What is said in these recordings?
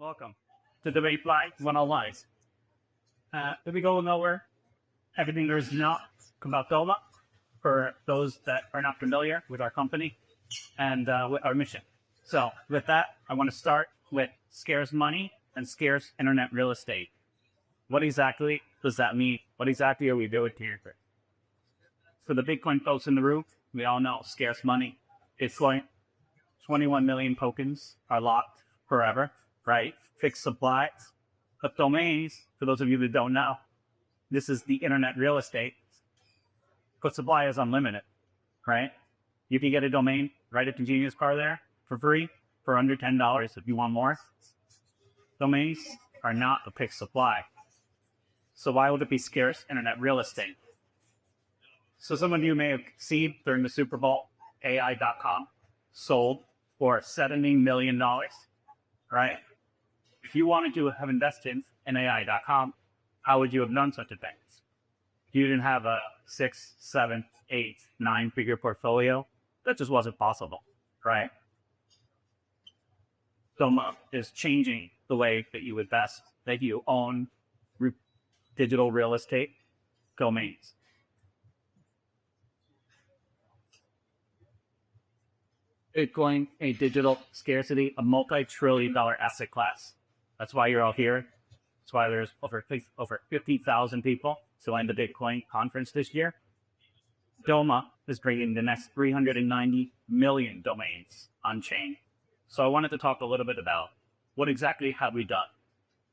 Welcome to DomainFi 101. If we go nowhere, everything there is not about Doma for those that are not familiar with our company and with our mission. So with that, I want to start with scarce money and scarce internet real estate. What exactly does that mean? What exactly are we doing here? For the Bitcoin folks in the room, we all know scarce money is going. 21 million tokens are locked forever, right? Fixed supply. But domains, for those of you that don't know, this is the internet real estate. But supply is unlimited, right? You can get a domain right at the Genius Bar there for free for under $10 if you want more. Domains are not a fixed supply. So why would it be scarce internet real estate? So some of you may have seen during the Super Bowl, AI.com sold for $70 million, right? If you wanted to have invested in AI.com, how would you have done such a thing? You didn't have a 6, 7, 8, 9-figure portfolio. That just wasn't possible, right? Doma is changing the way that you invest, that you own digital real estate domains. Bitcoin, a digital scarcity, a multi-trillion-dollar asset class. That's why you're all here. That's why there's over 50,000 people to join the Bitcoin conference this year. Doma is bringing the next 390 million domains on chain. So I wanted to talk a little bit about what exactly have we done.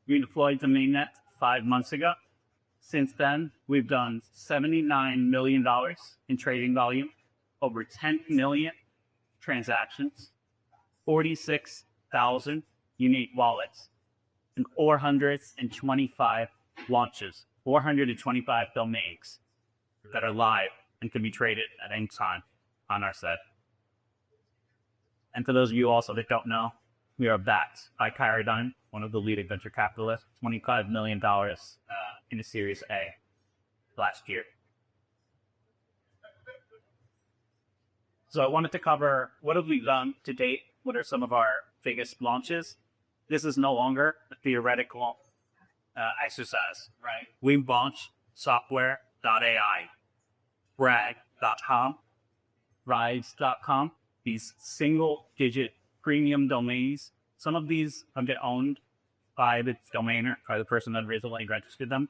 We deployed the mainnet 5 months ago. Since then, we've done $79 million in trading volume, over 10 million transactions, 46,000 unique wallets, and 425 launches, 425 domains that are live and can be traded at any time on our set. And for those of you also that don't know, we are backed by Kyrodine, one of the leading venture capitalists, $25 million in a Series A last year. So I wanted to cover what have we done to date, what are some of our biggest launches. This is no longer a theoretical exercise, right? We launched software.ai, brag.com, rides.com, these single-digit premium domains. Some of these have been owned by the domainer, by the person that originally registered them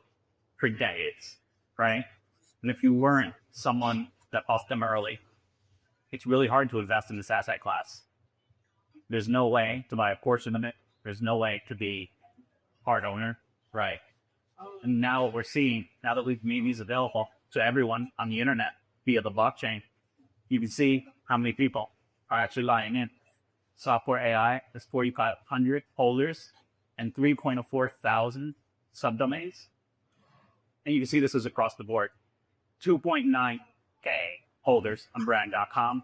for decades, right? And if you weren't someone that bought them early, it's really hard to invest in this asset class. There's no way to buy a portion of it. There's no way to be part owner, right? And now what we're seeing, now that we've made these available to everyone on the internet via the blockchain, you can see how many people are actually lying in. Software AI has 4,500 holders and 3.04 thousand subdomains. And you can see this is across the board. 2.9K holders on brand.com.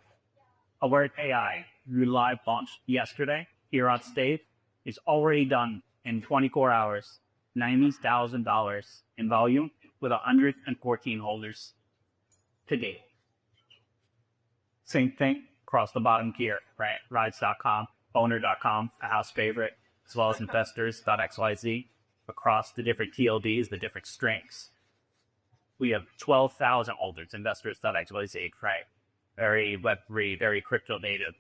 Alert AI, we live launched yesterday here on stage, is already done in 24 hours, $90,000 in volume with 114 holders to date. Same thing across the bottom here, right? Rides.com, owner.com, a house favorite, as well as investors.xyz across the different TLDs, the different strengths. We have 12,000 holders, investors.xyz, right? Very Web3, very crypto native.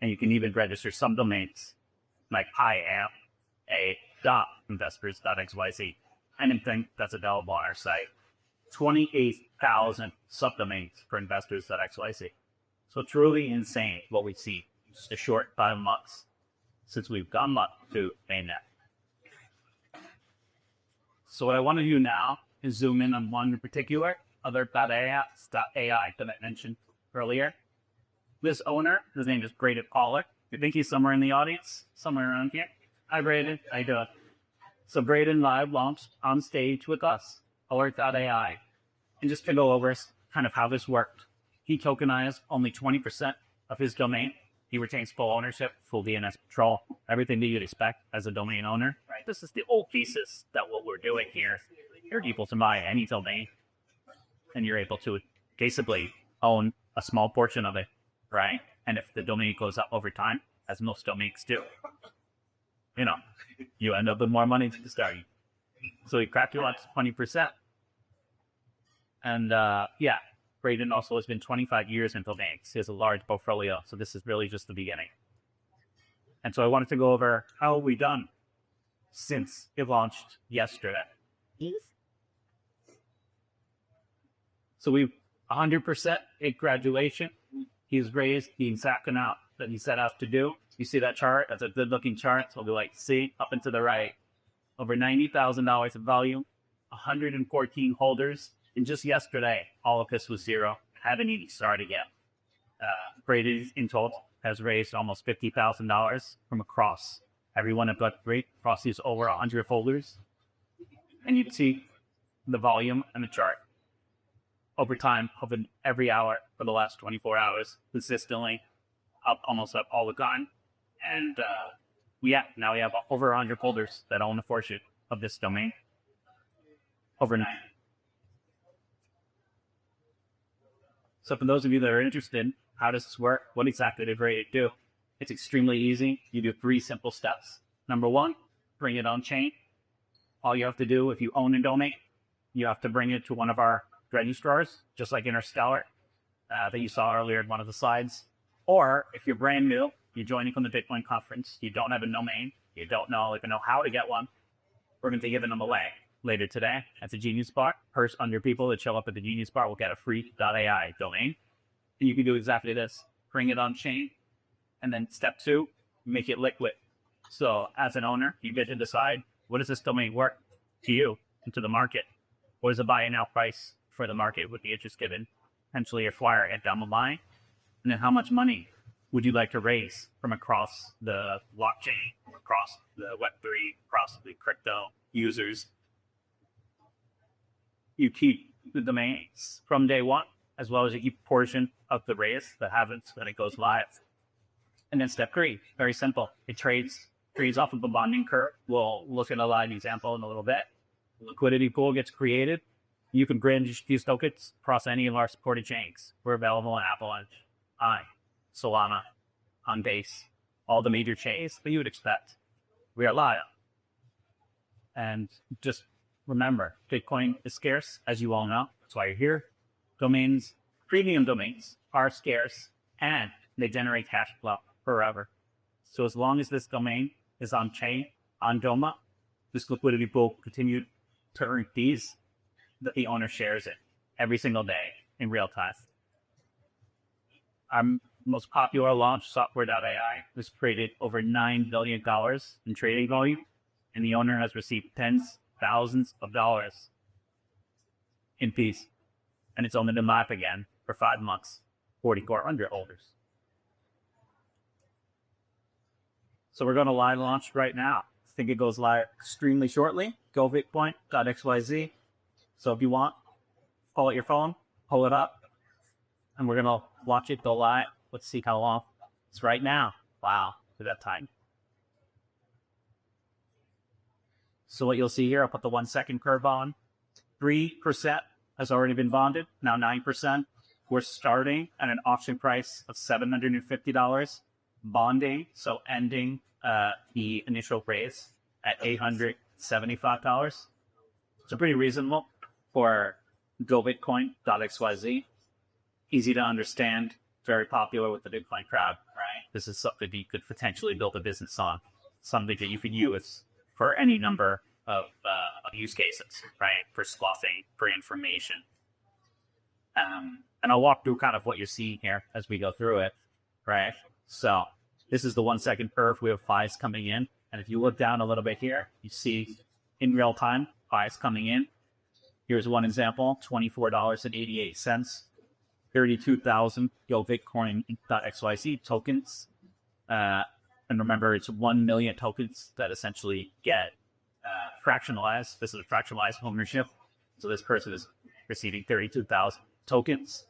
And you can even register some domains like I am a .investors.xyz. Anything that's available on our site. 28,000 subdomains for investors.xyz. So truly insane what we see in just a short 5 months since we've gone live to mainnet. So what I want to do now is zoom in on one in particular, other.ai that I mentioned earlier. This owner, his name is Braden Pollack. I think he's somewhere in the audience, somewhere around here. Hi, Braden. How you doing? So Braden live launched on stage with us, alert.ai. And just to go over kind of how this worked, he tokenized only 20% of his domain. He retains full ownership, full DNS control, everything that you'd expect as a domain owner. Right? This is the old thesis that what we're doing here. You're able to buy any domain, and you're able to basically own a small portion of it, right? And if the domain goes up over time, as most domains do, you end up with more money to start. So he cracked you out 20%. And yeah, Braden also has been 25 years in domains. He has a large portfolio, so this is really just the beginning. And so I wanted to go over how have we done since it launched yesterday. So we've 100% at graduation. He's raised the exact amount that he set out to do. You see that chart? That's a good-looking chart. So we'll be like, see, up and to the right, over $90,000 in volume, 114 holders. And just yesterday, all of this was zero. Haven't even started yet. Brady, in total, has raised almost $50,000 from across everyone at Blood3, across these over 100 holders. And you'd see the volume and the chart over time, over every hour for the last 24 hours, consistently up, almost up all the time. And now we have over 100 holders that own a portion of this domain overnight. So for those of you that are interested, how does this work? What exactly did Brady do? It's extremely easy. You do 3 simple steps. Number 1, bring it on chain. All you have to do, if you own a domain, you have to bring it to one of our registrars, just like Interstellar that you saw earlier in one of the slides. Or if you're brand new, you're joining from the Bitcoin conference, you don't have a domain, you don't even know how to get one, we're going to be giving them away later today at the Genius Bar. First 100 people that show up at the Genius Bar will get a free .ai domain. And you can do exactly this. Bring it on chain. And then step 2, make it liquid. So as an owner, you get to decide, what does this domain worth to you and to the market? What is the buy now price for the market would be interest given, potentially acquire it down the line? And then how much money would you like to raise from across the blockchain, across the Web3, across the crypto users? You keep the domains from day one, as well as you keep a portion of the raise that happens when it goes live. And then step 3, very simple. It trades off of a bonding curve. We'll look at a live example in a little bit. The liquidity pool gets created. You can bridge these tokens across any of our supported chains. We're available on Avalanche, Solana, on Base, all the major chains that you would expect. We are live. And just remember, Bitcoin is scarce, as you all know. That's why you're here. Domains, premium domains, are scarce, and they generate cash flow forever. So as long as this domain is on chain, on Doma, this liquidity pool will continue to earn fees that the owner shares it every single day in real time. Our most popular launch, software.ai, was created over $9 billion in trading volume, and the owner has received tens, thousands of dollars in fees. And it's only been live again for 5 months, 4,400 holders. So we're going to live launch right now. I think it goes live extremely shortly. Go bitcoin.xyz. So if you want, pull out your phone, pull it up, and we're going to watch it go live. Let's see how long. It's right now. Wow, look at that time. So what you'll see here, I'll put the 1 second curve on. 3% has already been bonded, now 9%. We're starting at an option price of $750. Bonding, so ending the initial raise at $875. So pretty reasonable for GoBitcoin.xyz. Easy to understand, very popular with the Bitcoin crowd, right? This is something you could potentially build a business on, something that you could use for any number of use cases, right? For sloughing, for information. And I'll walk through kind of what you're seeing here as we go through it, right? So this is the 1 second curve. We have FIs coming in. And if you look down a little bit here, you see in real time, FIs coming in. Here's one example, $24.88, 32,000 Bitcoin.xyz tokens. And remember, it's 1 million tokens that essentially get fractionalized. This is a fractionalized ownership. So this person is receiving 32,000 tokens.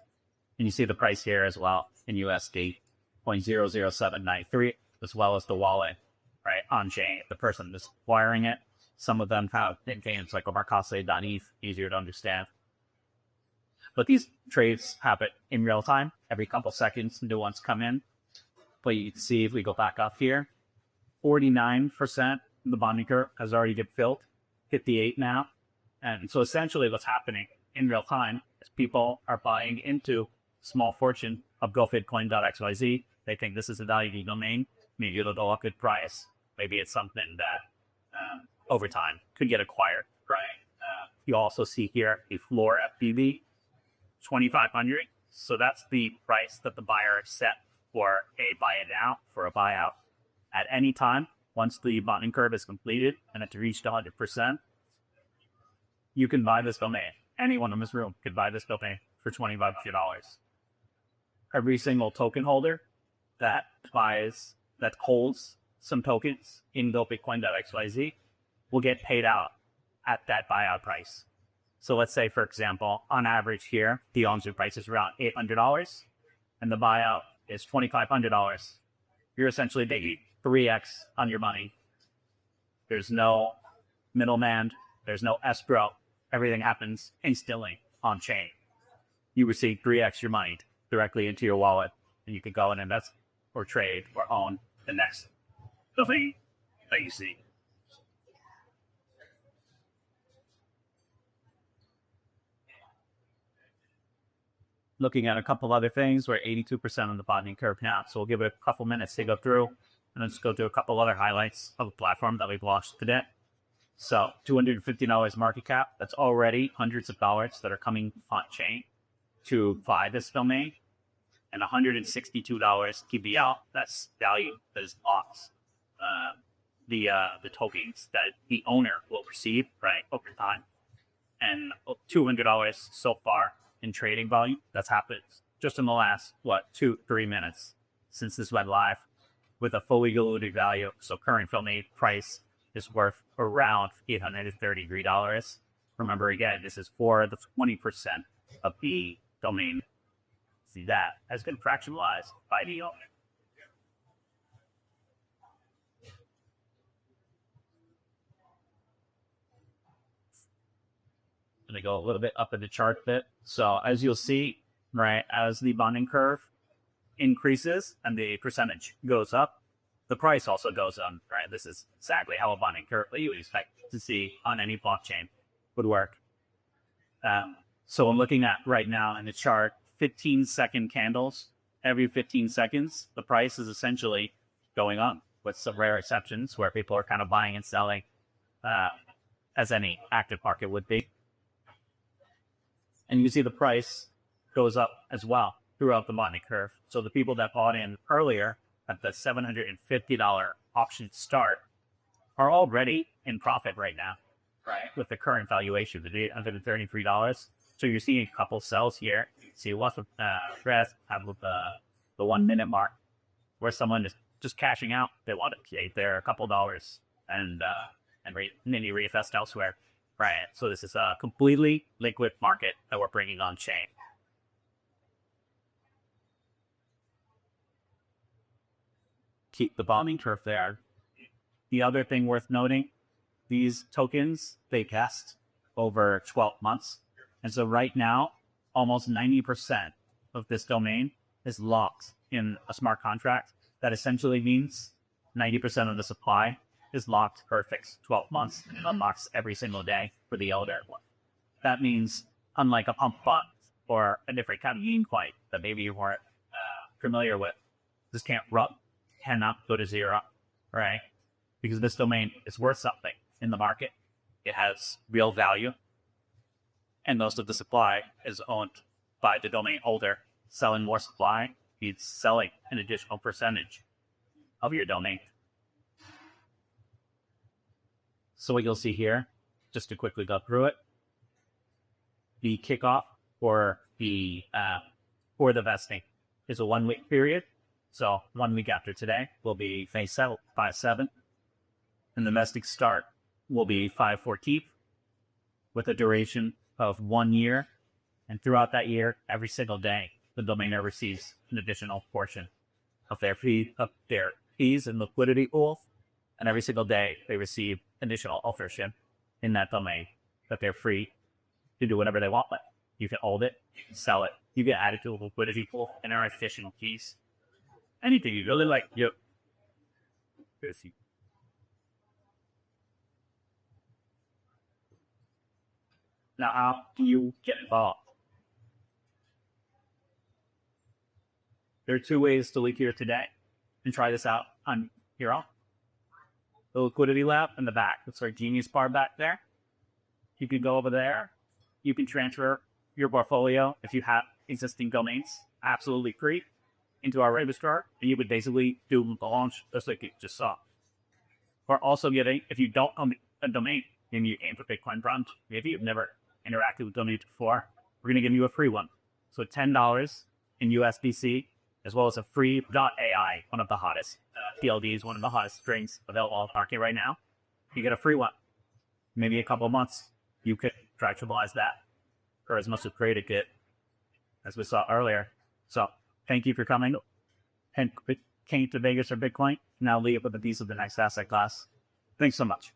And you see the price here as well in USD, 0.00793, as well as the wallet, right, on chain. The person is acquiring it. Some of them have nicknames like omakase.eth, easier to understand. But these trades happen in real time. Every couple seconds, new ones come in. But you can see if we go back up here, 49% of the bonding curve has already been filled, 58 now. And so essentially what's happening in real time is people are buying into small fortune of GoFitcoin.xyz. They think this is a valuable domain. Maybe it'll go a good price. Maybe it's something that over time could get acquired, right? You also see here a floor FPV, 2,500. So that's the price that the buyer set for a buy it now, for a buyout. At any time, once the bonding curve is completed and it's reached 100%, you can buy this domain. Anyone in this room could buy this domain for $2,500. Every single token holder that holds some tokens in GoBitcoin.xyz will get paid out at that buyout price. So let's say, for example, on average here, the on-chain price is around $800 and the buyout is $2,500. You're essentially making 3x on your money. There's no middleman. There's no escrow. Everything happens instantly on chain. You receive 3x your money directly into your wallet, and you can go and invest or trade or own the next thing that you see. Looking at a couple other things, we're 82% on the bonding curve now, so we'll give it a couple minutes to go through, and let's go through a couple other highlights of the platform that we've launched today. So $250 market cap, that's already hundreds of dollars that are coming on chain to buy this domain, and $162 KBL, that's value that is lost. The tokens that the owner will receive, right, over time. And $200 so far in trading volume. That's happened just in the last, 2-3 minutes since this went live with a fully diluted value. So current domain price is worth around $833. Remember, again, this is for the 20% of the domain. See, that has been fractionalized by the owner. I'm going to go a little bit up in the chart bit. So as you'll see, right, as the bonding curve increases and the percentage goes up, the price also goes up, right? This is exactly how a bonding curve that you would expect to see on any blockchain would work. So I'm looking at right now in the chart, 15-second candles. Every 15 seconds, the price is essentially going up, with some rare exceptions where people are kind of buying and selling as any active market would be. And you see the price goes up as well throughout the bonding curve. So the people that bought in earlier at the $750 option start are already in profit right now, right? With the current valuation of $833. So you're seeing a couple sells here. See what's with rest with the 1 minute mark where someone is just cashing out. They want to create there a couple dollars and maybe reinvest elsewhere. Right, so this is a completely liquid market that we're bringing on chain. Keep the bonding curve there. The other thing worth noting, these tokens, they vest over 12 months. And so right now, almost 90% of this domain is locked in a smart contract. That essentially means 90% of the supply is locked for a fixed 12 months and unlocks every single day for the elder one. That means, unlike a pump fund or a different kind of meme coin that maybe you weren't familiar with, this cannot go to zero, right? Because this domain is worth something in the market. It has real value, and most of the supply is owned by the domain holder. Selling more supply means selling an additional percentage of your domain. So what you'll see here, just to quickly go through it, the kickoff for the vesting is a 1 week period. So 1 week after today will be phase 5/7, and the vesting start will be 5/14 with a duration of 1 year. And throughout that year, every single day, the domainer receives an additional portion of their fees and liquidity pool. And every single day, they receive additional ownership in that domain that they're free to do whatever they want with. You can hold it, you can sell it, you can add it to a liquidity pool, and are efficient fees. Anything you really like. Yep. Now, how do you get involved? There are two ways to leak here today and try this out on your own. The liquidity lab in the back. That's our genius bar back there. You can go over there. You can transfer your portfolio if you have existing domains absolutely free into our registrar, and you would basically do the launch just like you just saw. We're also getting, if you don't own a domain and you aim for Bitcoin brunch, maybe you've never interacted with domains before, we're going to give you a free one. So $10 in USDC, as well as a free .ai, one of the hottest. PLD is one of the hottest strings available on the market right now. You get a free one. Maybe a couple of months, you could fractionalize that for as much as created it, as we saw earlier. So thank you for coming and came to Vegas or Bitcoin. Now leave with a piece of the next asset class. Thanks so much.